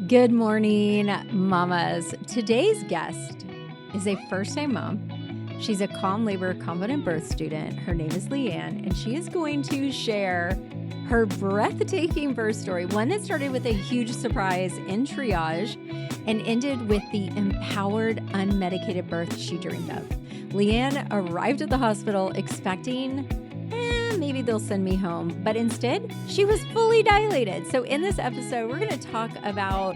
Good morning, mamas. Today's guest is a first-time mom. She's a calm labor, confident birth student. Her name is LeeAnn, and she is going to share her breathtaking birth story, one that started with a huge surprise in Triage and ended with the empowered, unmedicated birth she dreamed of. LeeAnn arrived at the hospital expecting maybe they'll send me home. But instead, she was fully dilated. So in this episode, we're going to talk about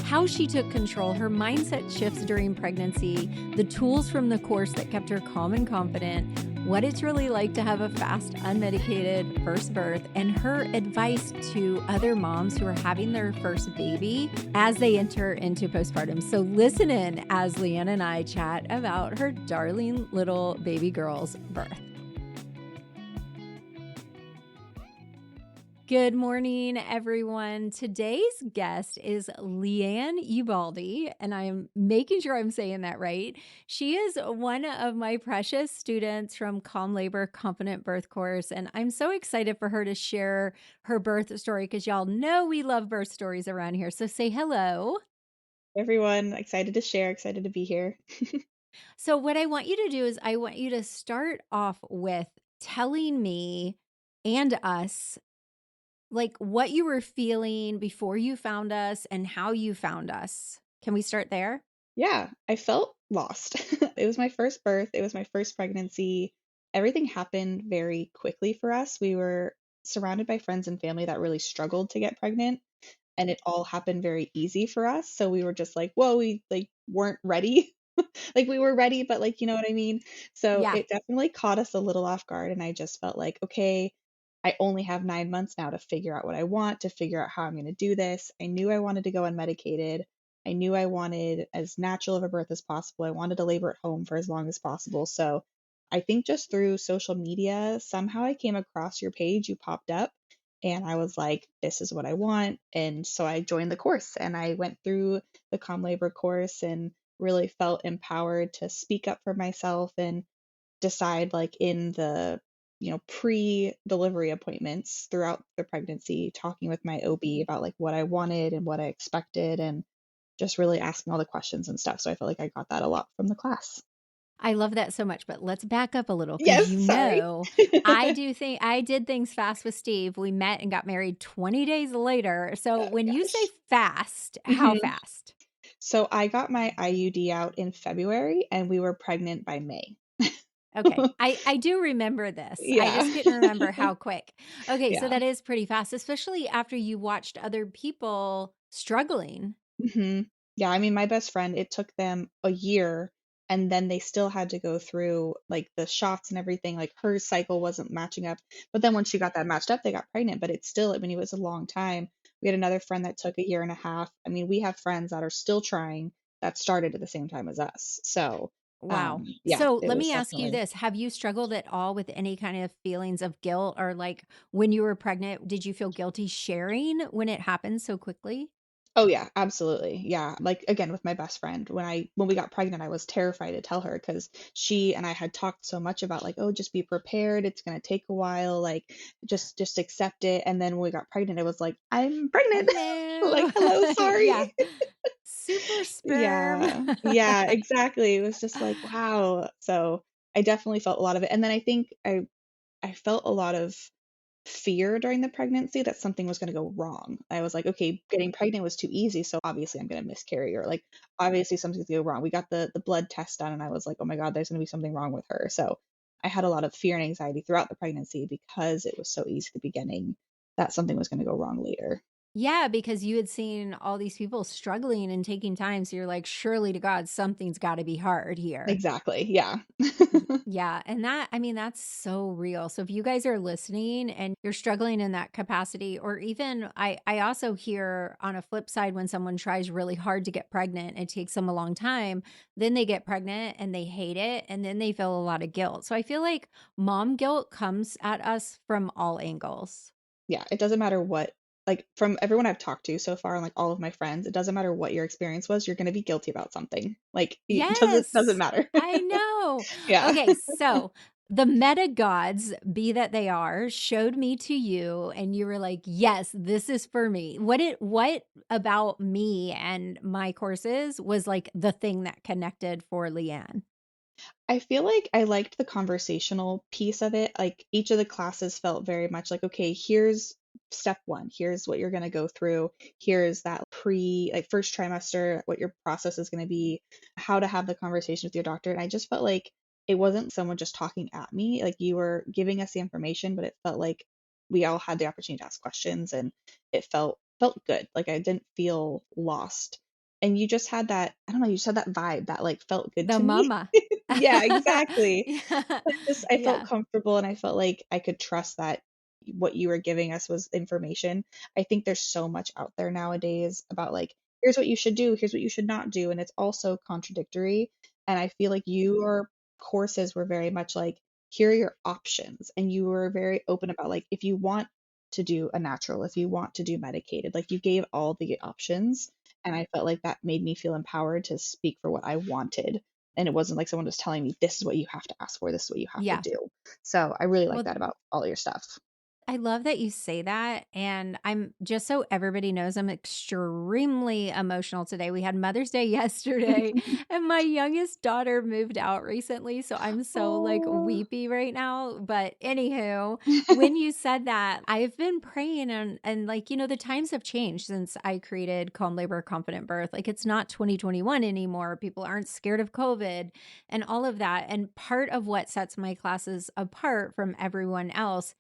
how she took control, her mindset shifts during pregnancy, the tools from the course that kept her calm and confident, what it's really like to have a fast, unmedicated first birth, and her advice to other moms who are having their first baby as they enter into postpartum. So listen in as LeeAnn and I chat about her darling little baby girl's birth. Good morning, everyone. Today's guest is LeeAnn Ubaldi, and I am making sure I'm saying that right. She is one of my precious students from Calm Labor Confident Birth course, and I'm so excited for her to share her birth story because y'all know we love birth stories around here. So say hello. Everyone, excited to share, excited to be here. So what I want you to do is I want you to start off with telling me and us like what you were feeling before you found us and how you found us. Can we start there? Yeah, I felt lost. It was my first birth, it was my first pregnancy. Everything happened very quickly for us. We were surrounded by friends and family that really struggled to get pregnant, and it all happened very easy for us. So we were just like, whoa, we like weren't ready. Like we were ready, but like, you know what I mean? So Yeah. it definitely caught us a little off guard, and I just felt like, okay, I only have 9 months now to figure out what I want, to figure out how I'm going to do this. I knew I wanted to go unmedicated. I knew I wanted as natural of a birth as possible. I wanted to labor at home for as long as possible. So I think just through social media, somehow I came across your page, you popped up, and I was like, this is what I want. And so I joined the course and I went through the Calm Labor course and really felt empowered to speak up for myself and decide, like, in the pre-delivery appointments throughout the pregnancy, talking with my OB about like what I wanted and what I expected, and just really asking all the questions and stuff. So I feel like I got that a lot from the class. I love that so much, but let's back up a little because Yes, sorry. I did things fast with Steve. We met and got married 20 days later. So Oh when you say gosh. fast, how Mhm. fast? So I got my IUD out in February and we were pregnant by May. Okay. I do remember this. I Yeah. just couldn't remember how quick. Okay, so Yeah. that is pretty fast, especially after you watched other people struggling. Yeah, I mean, my best friend, it took them a year and then they still had to go through like the shots and everything. Like her cycle wasn't matching up. But then once she got that matched up, they got pregnant. But it's still, I mean, it was a long time. We had another friend that took a year and a half. I mean, we have friends that are still trying that started at the same time as us. So, Wow. yeah, So it let was me ask you definitely. this. Have you struggled at all with any kind of feelings of guilt or like when you were pregnant, did you feel guilty sharing when it happened so quickly? Oh yeah, absolutely. Yeah. Like again with my best friend, when we got pregnant, I was terrified to tell her because she and I had talked so much about like, oh, just be prepared. It's gonna take a while. Like just accept it. And then when we got pregnant, it was like, I'm pregnant. Like, Hello. hello, Yeah. sorry. Super sperm. Yeah. Yeah, exactly. It was just like, wow. So I definitely felt a lot of it. And then I think I felt a lot of fear during the pregnancy that something was going to go wrong. I was like, okay, getting pregnant was too easy, so obviously I'm going to miscarry, or like obviously something's going to go wrong. We got the blood test done and I was like, oh my God, there's going to be something wrong with her. So I had a lot of fear and anxiety throughout the pregnancy because it was so easy at the beginning that something was going to go wrong later. Yeah, because you had seen all these people struggling and taking time. So you're like, surely to God, something's got to be hard here. Exactly. Yeah. Yeah, and that I mean, that's so real. So if you guys are listening and you're struggling in that capacity, or even I also hear on a flip side when someone tries really hard to get pregnant, it takes them a long time, then they get pregnant and they hate it, and then they feel a lot of guilt. So I feel like mom guilt comes at us from all angles. Yeah, it doesn't matter what, like, from everyone I've talked to so far and like all of my friends, it doesn't matter what your experience was, you're going to be guilty about something. Like it doesn't Yes, matter. I know. Yeah. Okay, so The meta gods, be that they are, showed me to you, and you were like, yes, this is for me. What about me and my courses was like the thing that connected for LeeAnn? I feel like I liked the conversational piece of it. Like each of the classes felt very much like, okay, here's step one. Here's what you're going to go through. Here's that like first trimester, what your process is going to be, how to have the conversation with your doctor. And I just felt like it wasn't someone just talking at me. Like you were giving us the information, but it felt like we all had the opportunity to ask questions and it felt good. Like I didn't feel lost. And you just had that, I don't know, you just had that vibe that like felt good The to me. mama. Yeah, exactly. Yeah. I felt Yeah. comfortable and I felt like I could trust that what you were giving us was information. I think there's so much out there nowadays about like, here's what you should do, here's what you should not do, and it's also contradictory. And I feel like your courses were very much like, here are your options. And you were very open about like, if you want to do a natural, if you want to do medicated, like you gave all the options. And I felt like that made me feel empowered to speak for what I wanted, and it wasn't like someone was telling me this is what you have to ask for, this is what you have to Yeah. do. So I really like Well, that about all your stuff. I love that you say that. And I'm just so everybody knows I'm extremely emotional today. We had Mother's Day yesterday, and my youngest daughter moved out recently. So I'm so like Oh. weepy right now. But anywho, when you said that, I've been praying and like, the times have changed since I created Calm Labor Confident Birth. Like it's not 2021 anymore. People aren't scared of COVID and all of that. And part of what sets my classes apart from everyone else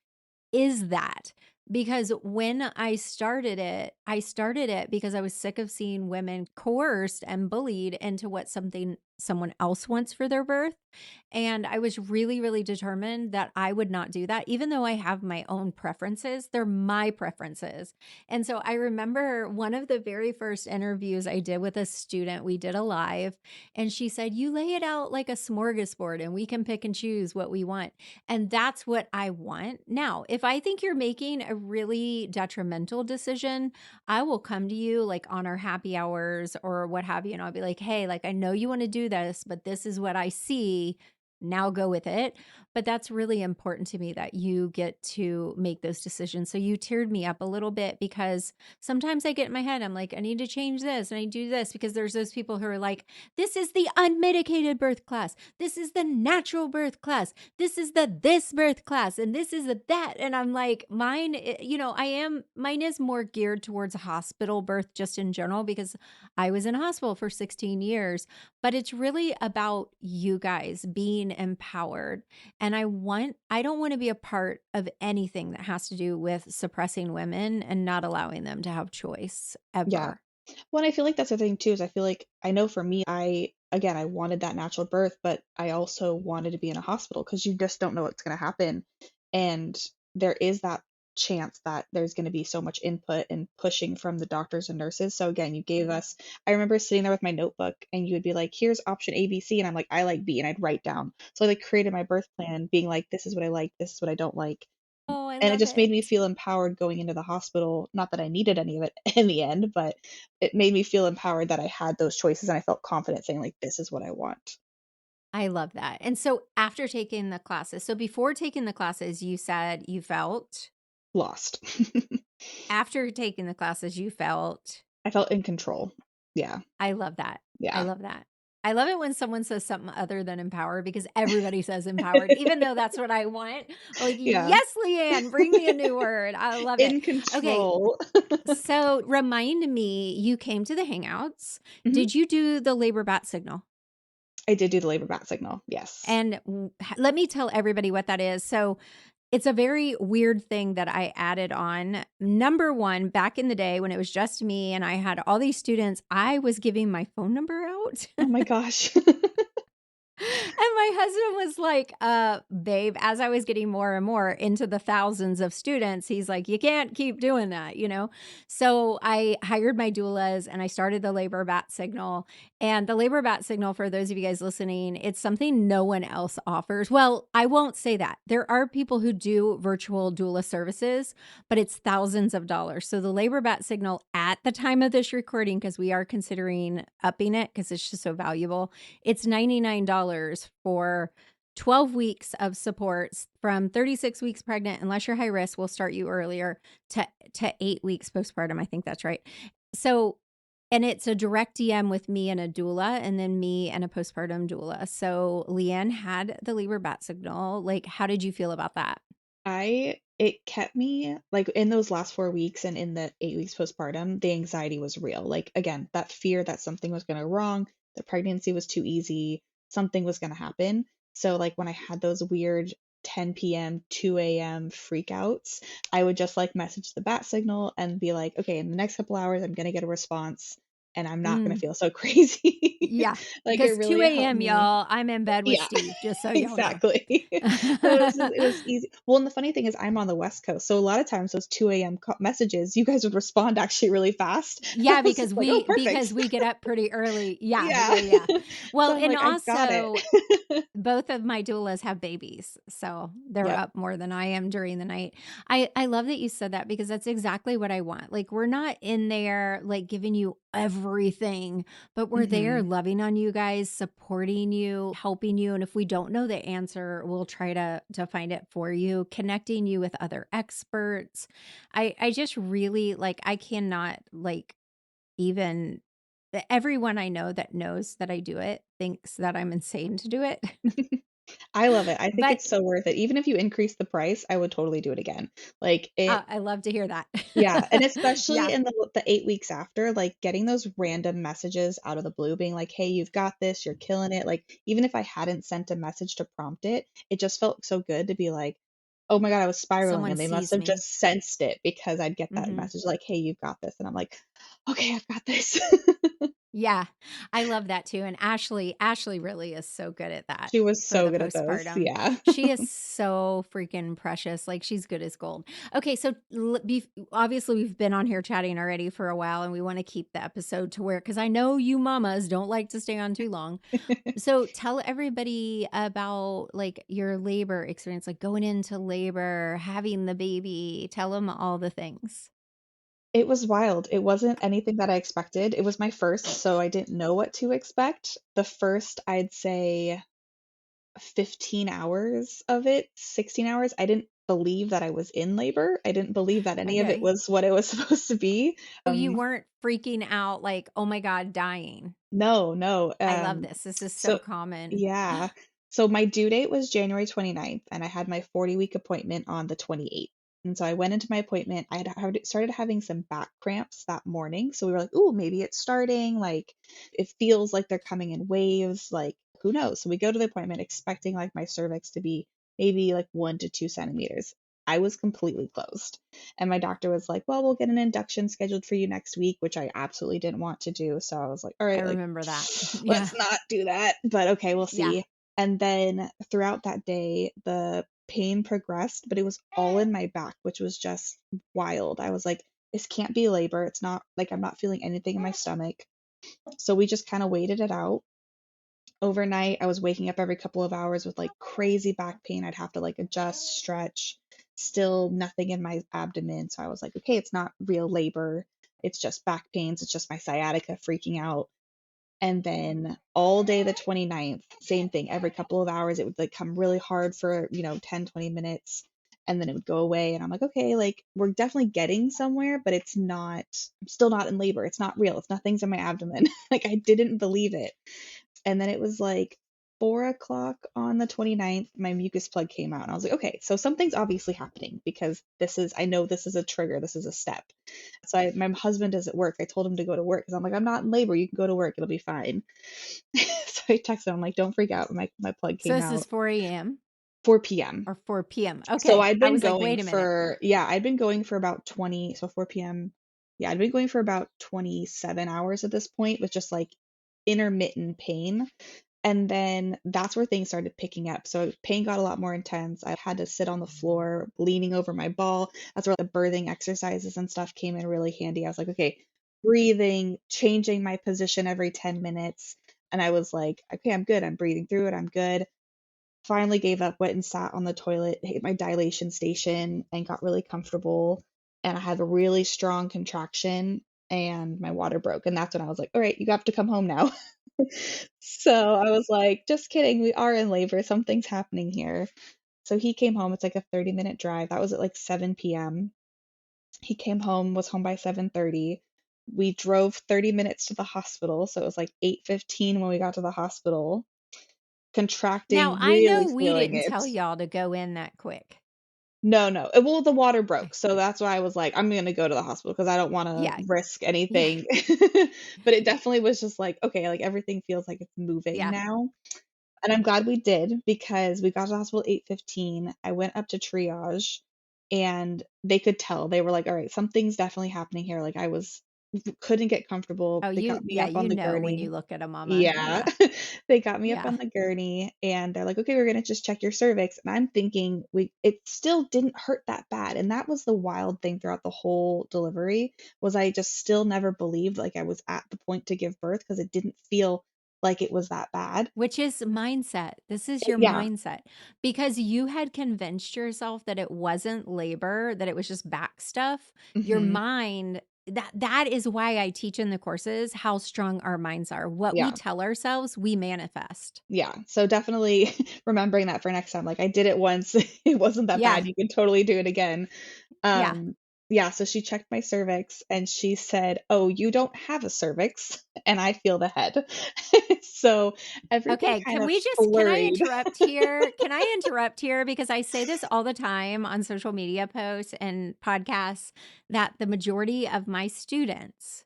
is that because when I started it because I was sick of seeing women coerced and bullied into what someone else wants for their birth. And I was really, really determined that I would not do that, even though I have my own preferences. They're my preferences. And so I remember one of the very first interviews I did with a student, we did a live, and she said, you lay it out like a smorgasbord and we can pick and choose what we want. And that's what I want. Now, if I think you're making a really detrimental decision, I will come to you like on our happy hours or what have you. And I'll be like, hey, like, I know you want to do this, but this is what I see. Now go with it. But that's really important to me that you get to make those decisions. So you teared me up a little bit because sometimes I get in my head, I'm like, I need to change this and I do this because there's those people who are like, this is the unmedicated birth class. This is the natural birth class. This is the this birth class. And this is the that. And I'm like, mine, mine is more geared towards a hospital birth just in general because I was in a hospital for 16 years. But it's really about you guys being empowered. And I don't want to be a part of anything that has to do with suppressing women and not allowing them to have choice Yeah. ever. Well, and I feel like that's the thing too, is I feel like I know for me, I wanted that natural birth, but I also wanted to be in a hospital because you just don't know what's going to happen. And there is that chance that there's going to be so much input and pushing from the doctors and nurses. So again, you gave us, I remember sitting there with my notebook and you would be like, here's option A, B, C. And I'm like, I like B. And I'd write down. So I like created my birth plan being like, this is what I like, this is what I don't like. Oh, I And it love just made me it. feel empowered going into the hospital. Not that I needed any of it in the end, but it made me feel empowered that I had those choices and I felt confident saying, like, this is what I want. I love that. And so after taking the classes, so before taking the classes, you said you felt, Lost. after taking the classes, you felt, I felt in control. Yeah. I love that. I Yeah. love that. I love it when someone says something other than empowered because everybody says empowered, even though that's what I want. Like, Yeah. yes, LeeAnn, bring me a new word. I love it. In Okay. control. So remind me, you came to the Hangouts. Mhm. Did you do the labor bat signal? I did do the labor bat signal. Yes. And let me tell everybody what that is. So it's a very weird thing that I added on. Number one, back in the day when it was just me and I had all these students, I was giving my phone number out. Oh my gosh. And my husband was like, babe, as I was getting more and more into the thousands of students, he's like, you can't keep doing that, you know? So I hired my doulas and I started the labor bat signal. And the labor bat signal, for those of you guys listening, it's something no one else offers. Well, I won't say that. There are people who do virtual doula services, but it's thousands of dollars. So the labor bat signal at the time of this recording, because we are considering upping it because it's just so valuable, it's $99 for 12 weeks of supports from 36 weeks pregnant, unless you're high risk, we'll start you earlier, to 8 weeks postpartum. I think that's right. So, and it's a direct DM with me and a doula, and then me and a postpartum doula. So LeeAnn had the Libra bat signal. Like, how did you feel about that? It kept me like in those last 4 weeks and in the 8 weeks postpartum, the anxiety was real. Like again, that fear that something was going to go wrong, the pregnancy was too easy, something was going to happen. So like when I had those weird 10 p.m., 2 a.m. freakouts, I would just like message the bat signal and be like, okay, in the next couple hours, I'm going to get a response and I'm not going to Mm, feel so crazy. yeah, Like it because 2 really helped a.m., me. y'all, I'm in bed with Yeah. Steve, just so y'all know. Exactly. So it was easy. Well, and the funny thing is I'm on the West Coast, so a lot of times those 2 a.m. messages, you guys would respond actually really fast. I Yeah, was just because like, "Oh, because perfect." we get up pretty early. Yeah, Yeah. yeah, yeah. Well, So I'm and like, "I got it." also both of my doulas have babies, so they're Yep. up more than I am during the night. I love that you said that because that's exactly what I want. Like we're not in there like giving you everything, but we're there Mhm. loving on you guys, supporting you, helping you, and if we don't know the answer, we'll try to find it for you, connecting you with other experts. I just really like I cannot like even everyone I know that knows that I do it thinks that I'm insane to do it. I love it. I think But it's so worth it. Even if you increase the price, I would totally do it again. Like it. I love to hear that. Yeah, and especially Yeah, in the 8 weeks after, like, getting those random messages out of the blue being like, "Hey, you've got this, you're killing it." Like, even if I hadn't sent a message to prompt it, it just felt so good to be like, "Oh my God, I was spiraling," someone and they must sees have me. just sensed it because I'd get that Mhm. message like, "Hey, you've got this." And I'm like, "Okay, I've got this." Yeah, I love that too, and Ashley really is so good at that She was for so the good at those. postpartum. Yeah. She is so freaking precious, like, she's good as gold. Okay, so obviously, we've been on here chatting already for a while, and we wanna keep the episode to where because I know you mamas don't like to stay on too long. So tell everybody about, like, your labor experience, like, going into labor, having the baby. Tell them all the things. It was wild. It wasn't anything that I expected. It was my first, so I didn't know what to expect. The first, I'd say 15 hours of it, 16 hours, I didn't believe that I was in labor. I didn't believe that any of it Okay. was what it was supposed to be. So you weren't freaking out like, "Oh my god, dying." No, no. I love this. This is so So common. yeah. So my due date was January 29th, and I had my 40-week appointment on the 28th. And so I went into my appointment. I had started having some back cramps that morning. So we were like, "Ooh, maybe it's starting. Like it feels like they're coming in waves. Like who knows?" So we go to the appointment expecting like my cervix to be maybe like 1 to 2 centimeters. I was completely closed. And my doctor was like, "Well, we'll get an induction scheduled for you next week," which I absolutely didn't want to do. So I was like, "All I right, like remember that. Yeah. let's not do that." But okay, we'll Yeah. see. And then throughout that day, the pain progressed, but it was all in my back, which was just wild. I was like, this can't be labor. It's not like I'm not feeling anything in my stomach. So we just kind of waited it out. Overnight, I was waking up every couple of hours with like crazy back pain. I'd have to like adjust, stretch, still nothing in my abdomen. So I was like, okay, it's not real labor. It's just back pains. It's just my sciatica freaking out. And then all day the 29th, same thing. Every couple of hours, it would like come really hard for, 10, 20 minutes. And then it would go away. And I'm like, okay, like we're definitely getting somewhere, but it's not, I'm still not in labor. It's not real. It's nothing's in my abdomen. Like I didn't believe it. And then it was like 4 o'clock on the 29th, my mucus plug came out. And I was like, okay, so something's obviously happening because I know this is a trigger. This is a step. So my husband is at work. I told him to go to work because I'm like, I'm not in labor. You can go to work. It'll be fine. So I texted him, I'm like, don't freak out. My plug So came this is out 4 a.m. 4 p.m. or 4 p.m. So Okay. I'd I been was like, going wait a minute. for, yeah, I'd been going for about 20, so 4 p.m. Yeah, I'd been going for about 27 hours at this point with just like intermittent pain. And then that's where things started picking up. So pain got a lot more intense. I had to sit on the floor, leaning over my ball. That's where the birthing exercises and stuff came in really handy. I was like, okay, breathing, changing my position every 10 minutes. And I was like, okay, I'm good. I'm breathing through it. I'm good. Finally gave up, went and sat on the toilet, hit my dilation station, and got really comfortable. And I had a really strong contraction, and my water broke. And that's when I was like, all right, you have to come home now. So I was like, just kidding, we are in labor. Something's happening here. So he came home. It's like a 30-minute drive. That was at like 7 p.m. He came home, was home by 7:30. We drove 30 minutes to the hospital. So it was like 8:15 when we got to the hospital, Now, contracting, I really know we feeling didn't it. tell y'all to go in that quick. No, no. Well, the water Okay. broke. So that's why I was like, I'm going to go to the hospital because I don't want to Yeah. risk Yeah. anything. But it definitely was just like, okay, like everything feels like it's moving Yeah. now. And I'm glad we did because we got to the hospital 8:15. I went up to triage and they could tell. They were like, "All right, something's definitely happening here." Like I was couldn't get comfortable. Oh, They got me yeah, up on you the know when gurney. you look at a mama. Yeah. Yeah. They got me up Yeah. on the gurney and they're like, "Okay, we're gonna just check your cervix." And I'm thinking it still didn't hurt that bad. And that was the wild thing throughout the whole delivery was I just still never believed like I was at the point to give birth because it didn't feel like it was that bad. Which is mindset. This is your Yeah. mindset because you had convinced yourself that it wasn't labor, that it was just back stuff. Your Mhm. mind, that is why I teach in the courses how strong our minds are. What we Yeah. tell ourselves, we manifest. Yeah. So definitely remembering that for next time. Like I did it once, it wasn't that Yeah. bad. You can totally do it again. Yeah. Um, yeah, so she checked my cervix and she said, "Oh, you don't have a cervix." And I feel the head. So everything Okay, kind of can I flurried. interrupt here? Can I interrupt here? Because I say this all the time on social media posts and podcasts that the majority of my students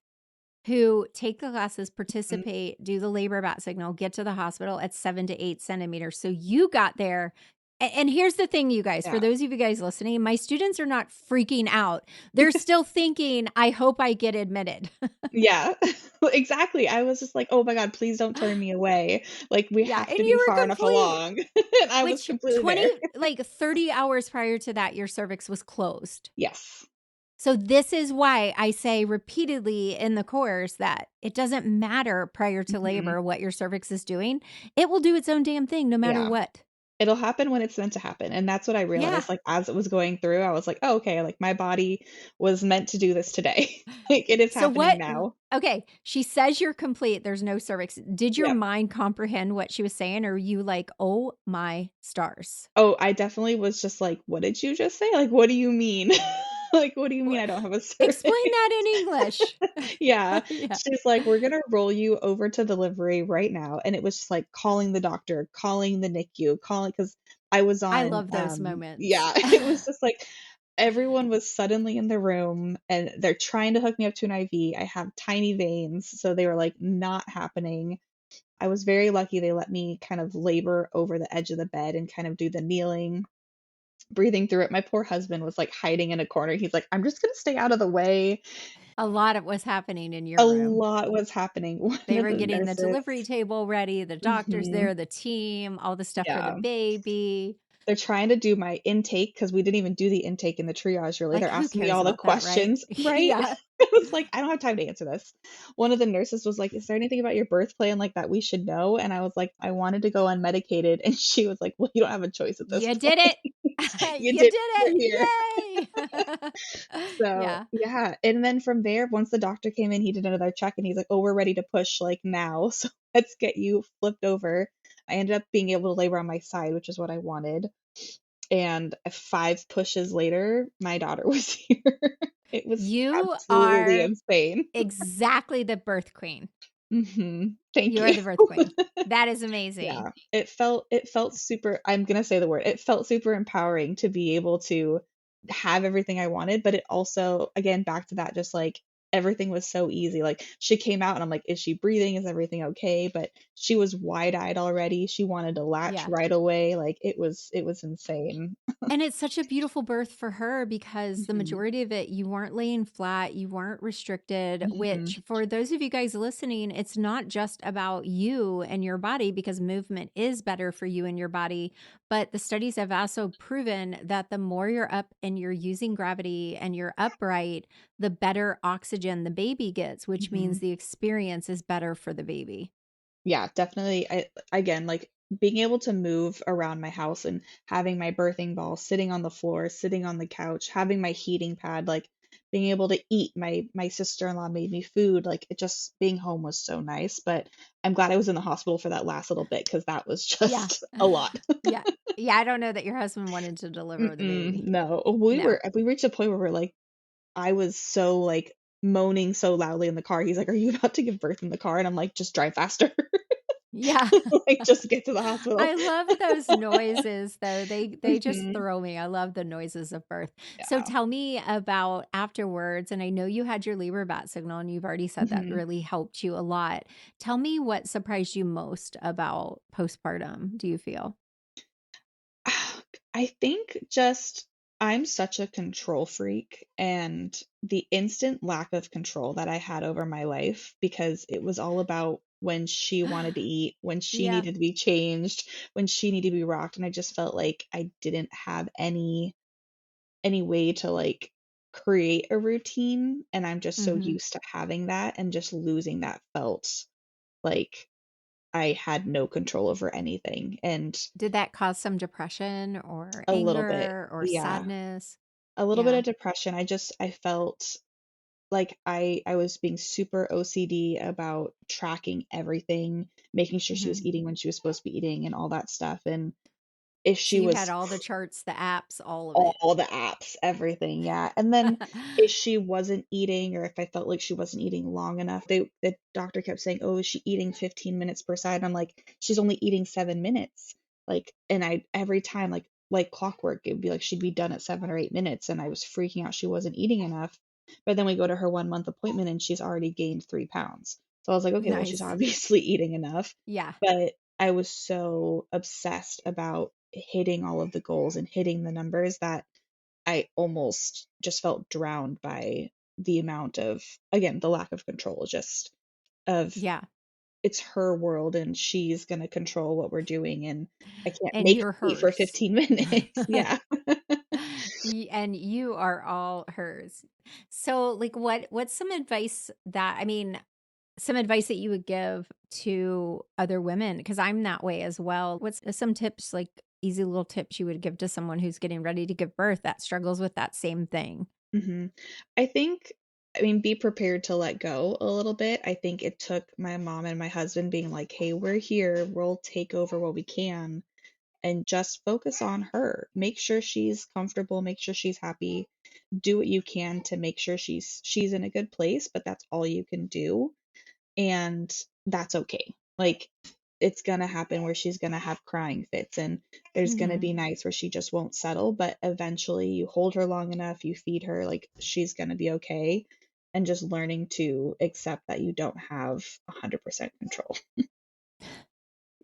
who take the classes, Mhm. participate, do the labor bat signal, get to the hospital at 7 to 8 centimeters. So you got there. And here's the thing, you guys, for Yeah. those of you guys listening, my students are not freaking out. They're still thinking, I hope I get admitted. Yeah. Exactly. I was just like, "Oh my God, please don't turn me away. Like we Yeah. have And to be you far were enough complete, along." And I was which completely there. like 30 hours prior to that, your cervix was closed. Yes. So this is why I say repeatedly in the course that it doesn't matter prior to Mhm. labor what your cervix is doing. It will do its own damn thing no matter Yeah. what. It'll happen when it's meant to happen, and that's what I Yeah. realized, like, as it was going through, I was like, "Oh, okay, like, my body was meant to do this today." Like, it is So happening what now. okay, she says you're complete, there's no cervix. Did your Yep. mind comprehend what she was saying, or were you like, "Oh my stars"? Oh, I definitely was just like, "What did you just say? Like, what do you mean?" Like, "What do you mean Wha I don't have a Explain cervix?" that in English. Yeah. Yeah. She's like, "We're gonna roll you over to delivery right now," and it was just, like, calling the doctor, calling the NICU, calling because I was I on, love those moments. yeah, it was just like everyone was suddenly in the room, and they're trying to hook me up to an IV. I have tiny veins, so they were, like, not happening. I was very lucky they let me kind of labor over the edge of the bed and kind of do the kneeling, breathing through it. My poor husband was, like, hiding in a corner. He's like, "I'm just gonna stay out of the way." A lot of was happening in your A room. lot was happening. One They of were the getting the nurses. delivery table ready, the doctors Mhm. there, the team, all the stuff for the Yeah. baby. They're trying to do my intake because we didn't even do the intake in the triage really. Like, They're who asking me cares all the about that, right? questions, right? Yeah. I was like, "I don't have time to answer this." One of the nurses was like, "Is there anything about your birth plan, like, that we should know?" And I was like, "I wanted to go unmedicated." And she was like, "Well, you don't have a choice at this You did point. it. You You did did You're here." it. Yay. So, Yeah. yeah, and then from there, once the doctor came in, he did another check, and he's like, "Oh, we're ready to push, like, now, so let's get you flipped over." I ended up being able to labor on my side, which is what I wanted, and 5 pushes later, my daughter was here. It was You absolutely are insane. exactly the birth queen. Mhm. Thank You are you. the birth queen. That is amazing. Yeah, it felt super I'm gonna say the word, it felt super empowering to be able to have everything I wanted, but it also again, back to that, just, like, everything was so easy, like, she came out and I'm like, "Is she breathing? Is everything okay?" But she was wide-eyed already, she wanted to latch Yeah. right away, like, it was insane. And it's such a beautiful birth for her because the Mhm. majority of it, you weren't laying flat, you weren't restricted, Mhm. which for those of you guys listening, it's not just about you and your body because movement is better for you and your body. But the studies have also proven that the more you're up and you're using gravity and you're upright, the better oxygen the baby gets, which means Mhm. the experience is better for the baby. Yeah, definitely. I again, like being able to move around my house and having my birthing ball sitting on the floor, sitting on the couch, having my heating pad, like being able to eat. My sister-in-law made me food. Like it just being home was so nice. But I'm glad I was in the hospital for that last little bit because that was Yeah. just a lot. Yeah. Yeah, I don't know that your husband wanted to deliver the baby. No, No. we reached a point where we're like, I was so like moaning so loudly in the car. He's like, "Are you about to give birth in the car?" And I'm like, "Just drive faster." Yeah. Like, just get to the hospital. I love those noises though. They just Mhm. throw me. I love the noises of birth. So Yeah. tell me about afterwards, and I know you had your Libra bat signal and you've already said that Mhm. really helped you a lot. Tell me what surprised you most about postpartum, do you feel? I think just I'm such a control freak, and the instant lack of control that I had over my life because it was all about when she wanted to eat, when she Yeah. needed to be changed, when she needed to be rocked, and I just felt like I didn't have any way to like create a routine, and I'm just so Mhm. used to having that, and just losing that felt like I had no control over anything, and Did that cause some depression or a little bit. anger or Yeah. sadness? A little bit Yeah. of depression. I felt like I was being super OCD about tracking everything, making sure she was Mhm. eating when she was supposed to be eating and all that stuff. And if So she you had was all the charts, the apps, all of it. all the apps, everything, yeah. And then if she wasn't eating or if I felt like she wasn't eating long enough, the doctor kept saying, "Oh, is she eating 15 minutes per side?" I'm like, "She's only eating 7 minutes." Like, and I every time like clockwork, it'd be like she'd be done at 7 or 8 minutes, and I was freaking out she wasn't eating enough. But then we go to her 1 month appointment and she's already gained 3 pounds. So I was like, "Okay, well, she's Nice. obviously eating enough." Yeah. But I was so obsessed about hitting all of the goals and hitting the numbers that I almost just felt drowned by the amount of, again, the lack of control, just of Yeah. it's her world and she's going to control what we're doing and I can't And make you're her eat for hers. 15 minutes. Yeah. And you are all hers. So, like, what's some advice that I mean, some advice that you would give to other women? Because I'm that way as well. What's some tips, like easy little tips you would give to someone who's getting ready to give birth that struggles with that same thing? hmm I think, I mean, be prepared to let go a little bit. I think it took my mom and my husband being like, "Hey, we're here. We'll take over what we can." And just focus on her. Make sure she's comfortable, make sure she's happy. Do what you can to make sure she's in a good place, but that's all you can do. And that's okay. Like it's going to happen where she's going to have crying fits and there's going to Mhm. be nights where she just won't settle, but eventually you hold her long enough, you feed her, like she's going to be okay. And just learning to accept that you don't have 100% control.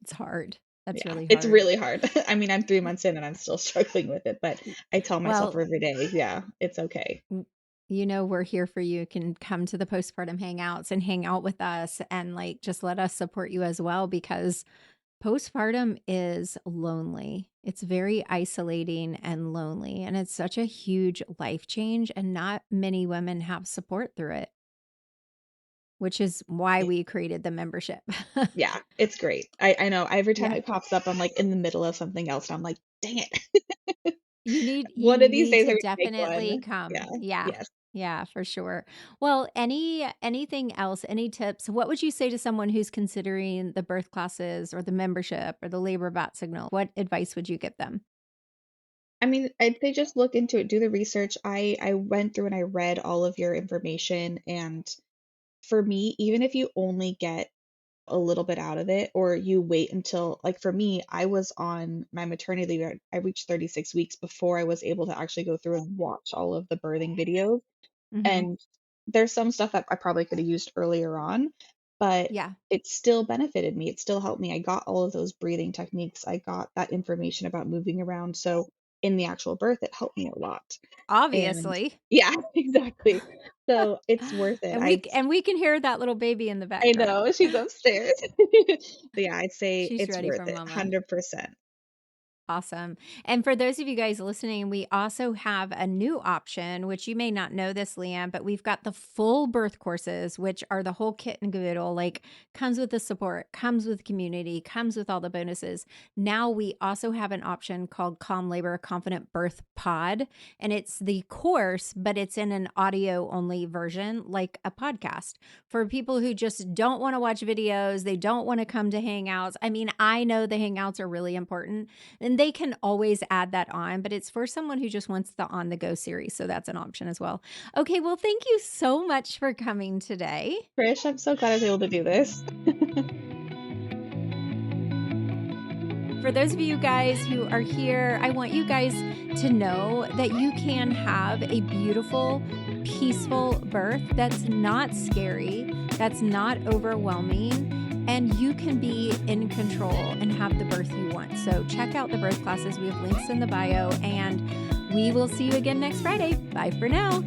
It's hard. That's Yeah, really it's hard. really hard. I mean, I'm 3 months in and I'm still struggling with it, but Y- I tell myself Well, every day, yeah, it's okay. w- we're here for you. You can come to the postpartum hangouts and hang out with us and like just let us support you as well because postpartum is lonely. It's very isolating and lonely. And it's such a huge life change. And not many women have support through it, which is why Yeah, we created the membership. yeah, it's great. I know every time Yeah. it pops up, I'm like in the middle of something else and I'm like, dang it. You One of these need days to I'm gonna make definitely one. come. Yeah, Yeah. yes. Yeah, for sure. Well, anything else, any tips? What would you say to someone who's considering the birth classes or the membership or the labor bat signal? What advice would you give them? I mean, I'd say just look into it, do the research. I went through and I read all of your information, and for me, even if you only get a little bit out of it or you wait until like for me, I was on my maternity leave. I reached 36 weeks before I was able to actually go through and watch all of the birthing videos. Mhm. And there's some stuff that I probably could have used earlier on, but Yeah. it still benefited me. It still helped me. I got all of those breathing techniques. I got that information about moving around. So in the actual birth, it helped me a lot. And Obviously. yeah, exactly. So it's worth it. And we can hear that little baby in the I background. know she's upstairs. But yeah, I'd say She's it's ready worth for it. mama. 100%. Awesome. And for those of you guys listening, we also have a new option, which you may not know this, LeeAnn, but we've got the full birth courses, which are the whole kit and caboodle, like comes with the support, comes with community, comes with all the bonuses. Now we also have an option called Calm Labor Confident Birth Pod, and it's the course, but it's in an audio only version, like a podcast for people who just don't want to watch videos. They don't want to come to hangouts. I mean, I know the hangouts are really important, and they can always add that on, but it's for someone who just wants the on the go series. So that's an option as well. Okay. Well, thank you so much for coming today. Trish, I'm so glad I was able to do this. For those of you guys who are here, I want you guys to know that you can have a beautiful, peaceful birth that's not scary, that's not overwhelming, and you can be in control and have the birth you want. So check out the birth classes. We have links in the bio, and we will see you again next Friday. Bye for now.